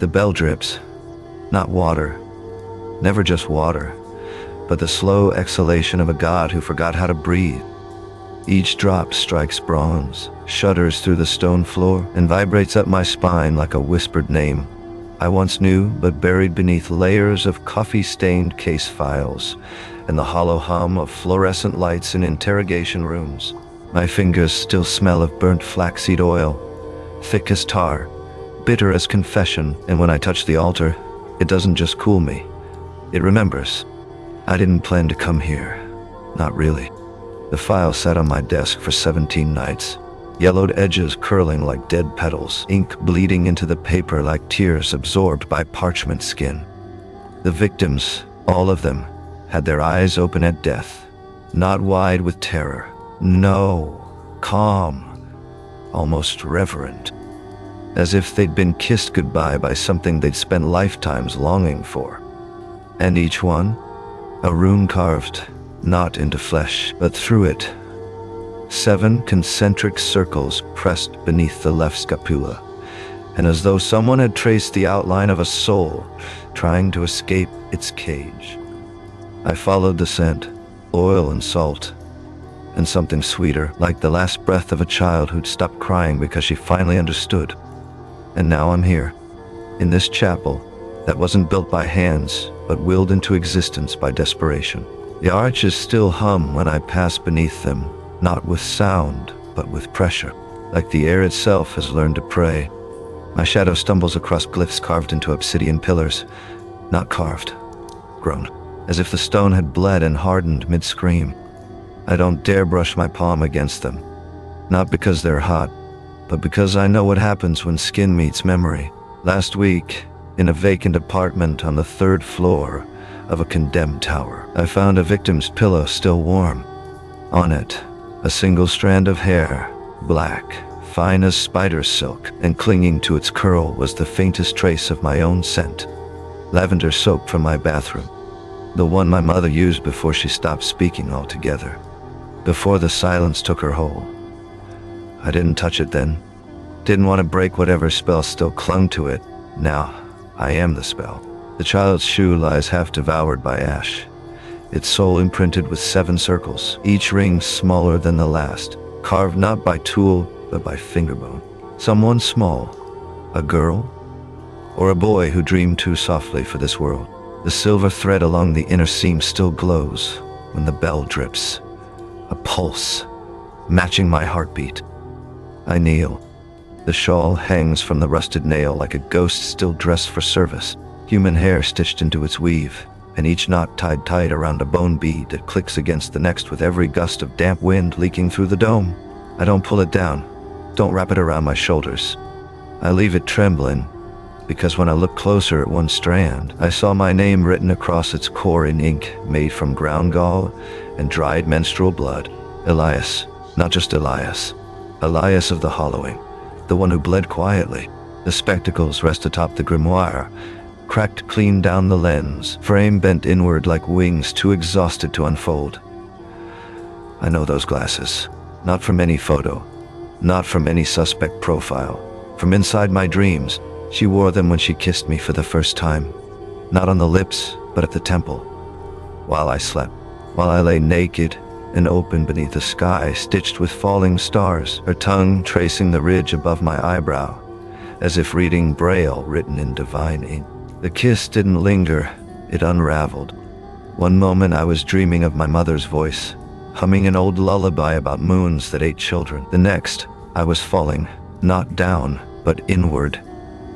The bell drips. Not water. Never just water, but the slow exhalation of a god who forgot how to breathe. Each drop strikes bronze, shudders through the stone floor, and vibrates up my spine like a whispered name I once knew, but buried beneath layers of coffee-stained case files and the hollow hum of fluorescent lights in interrogation rooms. My fingers still smell of burnt flaxseed oil, thick as tar, bitter as confession, and when I touch the altar, it doesn't just cool me. It remembers. I didn't plan to come here. Not really. The file sat on my desk for 17 nights, yellowed edges curling like dead petals, ink bleeding into the paper like tears absorbed by parchment skin. The victims, all of them, had their eyes open at death, not wide with terror. No, calm, almost reverent, as if they'd been kissed goodbye by something they'd spent lifetimes longing for. And each one, a rune carved, not into flesh, but through it. 7 concentric circles pressed beneath the left scapula, and as though someone had traced the outline of a soul trying to escape its cage. I followed the scent, oil and salt, and something sweeter, like the last breath of a child who'd stopped crying because she finally understood. And now I'm here, in this chapel that wasn't built by hands, but willed into existence by desperation. The arches still hum when I pass beneath them, not with sound, but with pressure, like the air itself has learned to pray. My shadow stumbles across glyphs carved into obsidian pillars, not carved, grown, as if the stone had bled and hardened mid-scream. I don't dare brush my palm against them, not because they're hot, but because I know what happens when skin meets memory. Last week, in a vacant apartment on the 3rd floor of a condemned tower, I found a victim's pillow still warm. On it, a single strand of hair, black, fine as spider silk, and clinging to its curl was the faintest trace of my own scent. Lavender soap from my bathroom, the one my mother used before she stopped speaking altogether, before the silence took her hold. I didn't touch it then. Didn't want to break whatever spell still clung to it. Now, I am the spell. The child's shoe lies half devoured by ash, its sole imprinted with 7 circles, each ring smaller than the last, carved not by tool, but by fingerbone. Someone small, a girl, or a boy who dreamed too softly for this world. The silver thread along the inner seam still glows when the bell drips, a pulse, matching my heartbeat. I kneel. The shawl hangs from the rusted nail like a ghost still dressed for service, human hair stitched into its weave, and each knot tied tight around a bone bead that clicks against the next with every gust of damp wind leaking through the dome. I don't pull it down, don't wrap it around my shoulders. I leave it trembling, because when I looked closer at one strand, I saw my name written across its core in ink made from ground gall and dried menstrual blood. Elias, not just Elias. Elias of the Hollowing, the one who bled quietly. The spectacles rest atop the grimoire, cracked clean down the lens, frame bent inward like wings too exhausted to unfold. I know those glasses, not from any photo, not from any suspect profile. From inside my dreams, she wore them when she kissed me for the first time, not on the lips, but at the temple, while I slept, while I lay naked and open beneath a sky stitched with falling stars, her tongue tracing the ridge above my eyebrow, as if reading Braille written in divine ink. The kiss didn't linger, it unraveled. One moment I was dreaming of my mother's voice, humming an old lullaby about moons that ate children. The next, I was falling, not down, but inward,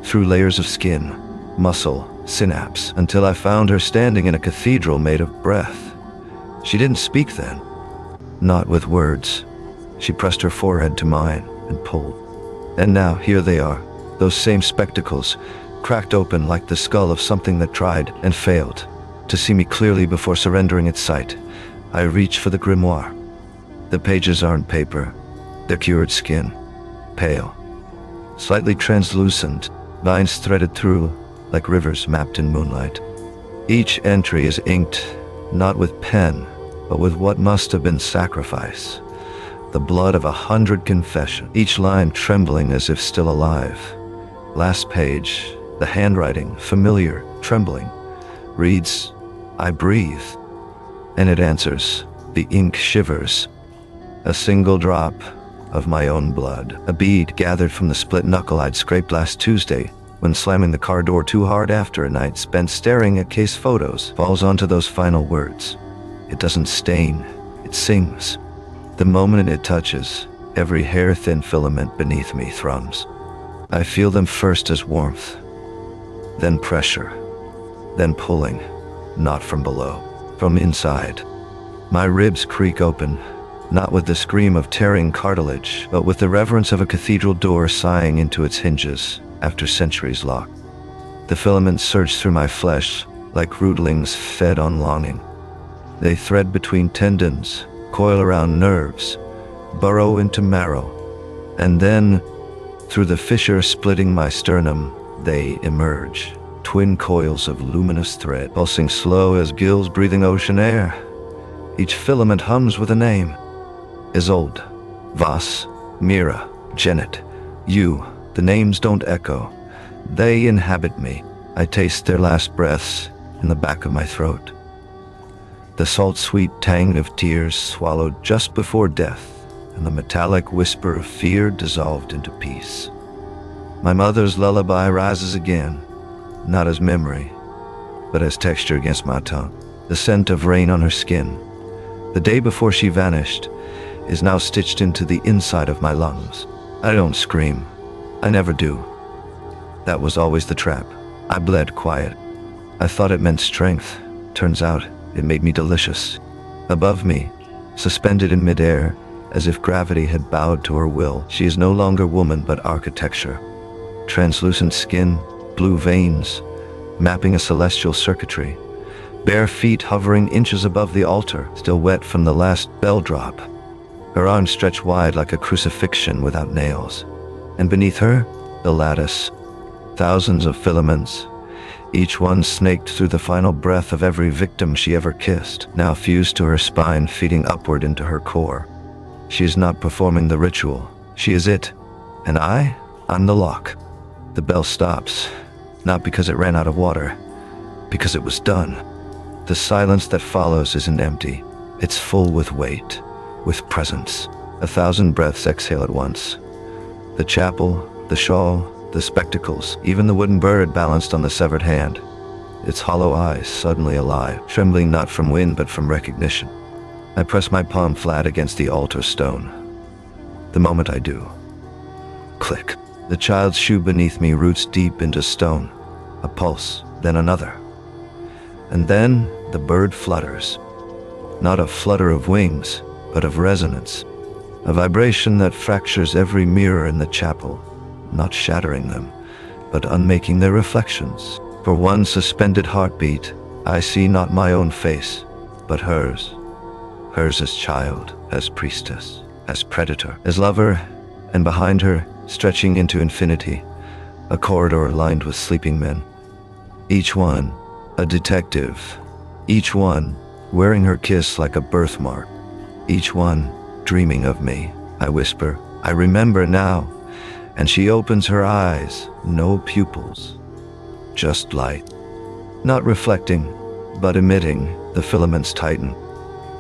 through layers of skin, muscle, synapse, until I found her standing in a cathedral made of breath. She didn't speak then. Not with words. She pressed her forehead to mine and pulled. And now, here they are, those same spectacles, cracked open like the skull of something that tried and failed to see me clearly before surrendering its sight. I reach for the grimoire. The pages aren't paper. They're cured skin, pale, slightly translucent, vines threaded through like rivers mapped in moonlight. Each entry is inked, not with pen, but with what must have been sacrifice, the blood of 100 confessions, each line trembling as if still alive. Last page, The handwriting, familiar, trembling, reads, "I breathe." And it answers. The ink shivers. A single drop of my own blood. A bead gathered from the split knuckle I'd scraped last Tuesday when slamming the car door too hard after a night spent staring at case photos falls onto those final words. It doesn't stain, it sings. The moment it touches, every hair-thin filament beneath me thrums. I feel them first as warmth, then pressure, then pulling, not from below, from inside. My ribs creak open, not with the scream of tearing cartilage, but with the reverence of a cathedral door sighing into its hinges after centuries locked. The filaments surge through my flesh like rootlings fed on longing. They thread between tendons, coil around nerves, burrow into marrow, and then, through the fissure splitting my sternum, they emerge, twin coils of luminous thread, pulsing slow as gills breathing ocean air. Each filament hums with a name. Isolde, Vas, Mira, Janet, you. The names don't echo. They inhabit me. I taste their last breaths in the back of my throat. The salt-sweet tang of tears swallowed just before death, and the metallic whisper of fear dissolved into peace. My mother's lullaby rises again, not as memory, but as texture against my tongue. The scent of rain on her skin, the day before she vanished, is now stitched into the inside of my lungs. I don't scream. I never do. That was always the trap. I bled quiet. I thought it meant strength. Turns out, it made me delicious. Above me, suspended in midair, as if gravity had bowed to her will, she is no longer woman but architecture. Translucent skin, blue veins, mapping a celestial circuitry. Bare feet hovering inches above the altar, still wet from the last bell drop. Her arms stretch wide like a crucifixion without nails. And beneath her, the lattice. Thousands of filaments, each one snaked through the final breath of every victim she ever kissed, now fused to her spine, feeding upward into her core. She is not performing the ritual. She is it. And I'm the lock. The bell stops, not because it ran out of water, because it was done. The silence that follows isn't empty. It's full with weight, with presence. 1,000 breaths exhale at once. The chapel, the shawl, the spectacles, even the wooden bird balanced on the severed hand. Its hollow eyes suddenly alive, trembling not from wind but from recognition. I press my palm flat against the altar stone. The moment I do, click. The child's shoe beneath me roots deep into stone. A pulse, then another. And then the bird flutters. Not a flutter of wings, but of resonance. A vibration that fractures every mirror in the chapel, not shattering them, but unmaking their reflections. For one suspended heartbeat, I see not my own face, but hers. Hers as child, as priestess, as predator, as lover, and behind her, stretching into infinity, a corridor lined with sleeping men. Each one, a detective. Each one, wearing her kiss like a birthmark. Each one, dreaming of me. I whisper, I remember now. And she opens her eyes, no pupils, just light. Not reflecting, but emitting, the filaments tighten.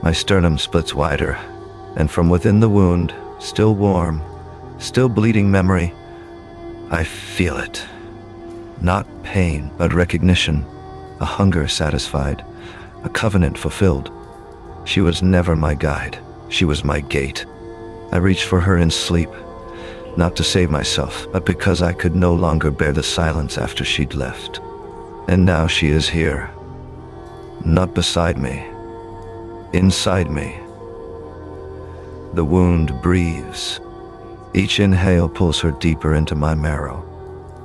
My sternum splits wider, and from within the wound, still warm, still bleeding memory, I feel it. Not pain, but recognition, a hunger satisfied, a covenant fulfilled. She was never my guide, she was my gate. I reached for her in sleep, not to save myself, but because I could no longer bear the silence after she'd left. And now she is here, not beside me, inside me. The wound breathes. Each inhale pulls her deeper into my marrow.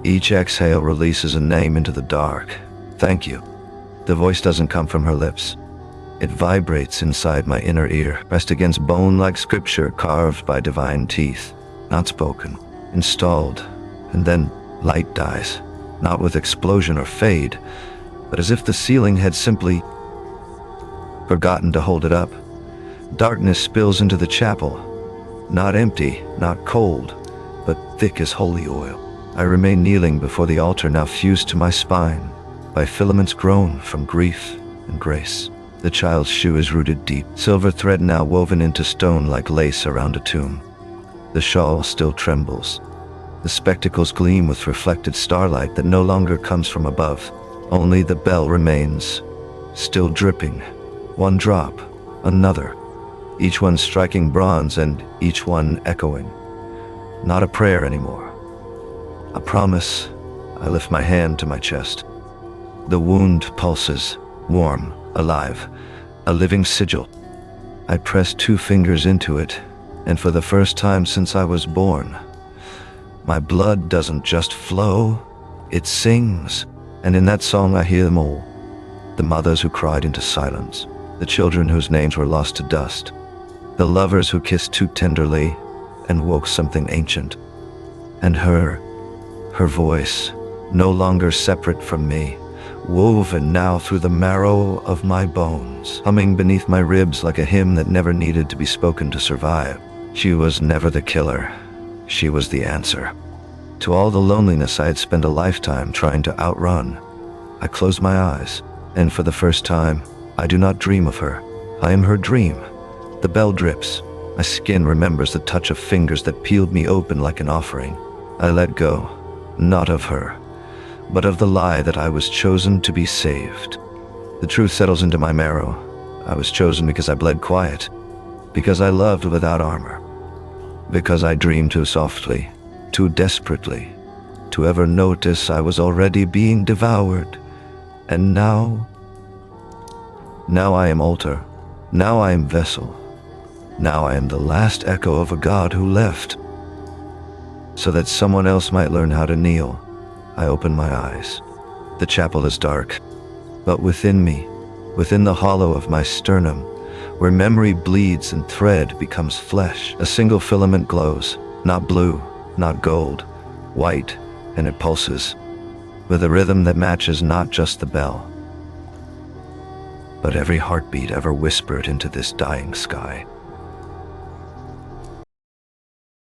Each exhale releases a name into the dark. Thank you. The voice doesn't come from her lips. It vibrates inside my inner ear, pressed against bone like scripture carved by divine teeth. Not spoken, installed, and then light dies, not with explosion or fade, but as if the ceiling had simply forgotten to hold it up. Darkness spills into the chapel, not empty, not cold, but thick as holy oil. I remain kneeling before the altar now fused to my spine by filaments grown from grief and grace. The child's shoe is rooted deep, silver thread now woven into stone like lace around a tomb. The shawl still trembles. The spectacles gleam with reflected starlight that no longer comes from above. Only the bell remains, still dripping. One drop, another, each one striking bronze and each one echoing. Not a prayer anymore. A promise. I lift my hand to my chest. The wound pulses, warm, alive, a living sigil. I press 2 fingers into it, and for the first time since I was born, my blood doesn't just flow, it sings, and in that song I hear them all. The mothers who cried into silence, the children whose names were lost to dust, the lovers who kissed too tenderly and woke something ancient, and her voice, no longer separate from me, woven now through the marrow of my bones, humming beneath my ribs like a hymn that never needed to be spoken to survive. She was never the killer. She was the answer. To all the loneliness I had spent a lifetime trying to outrun, I close my eyes, and for the first time, I do not dream of her. I am her dream. The bell drips. My skin remembers the touch of fingers that peeled me open like an offering. I let go, not of her, but of the lie that I was chosen to be saved. The truth settles into my marrow. I was chosen because I bled quiet, because I loved without armor, because I dreamed too softly, too desperately, to ever notice I was already being devoured. And now I am altar, now I am vessel, now I am the last echo of a God who left, so that someone else might learn how to kneel. I open my eyes. The chapel is dark, but within me, within the hollow of my sternum, where memory bleeds and thread becomes flesh, a single filament glows, not blue, not gold, white, and it pulses, with a rhythm that matches not just the bell, but every heartbeat ever whispered into this dying sky.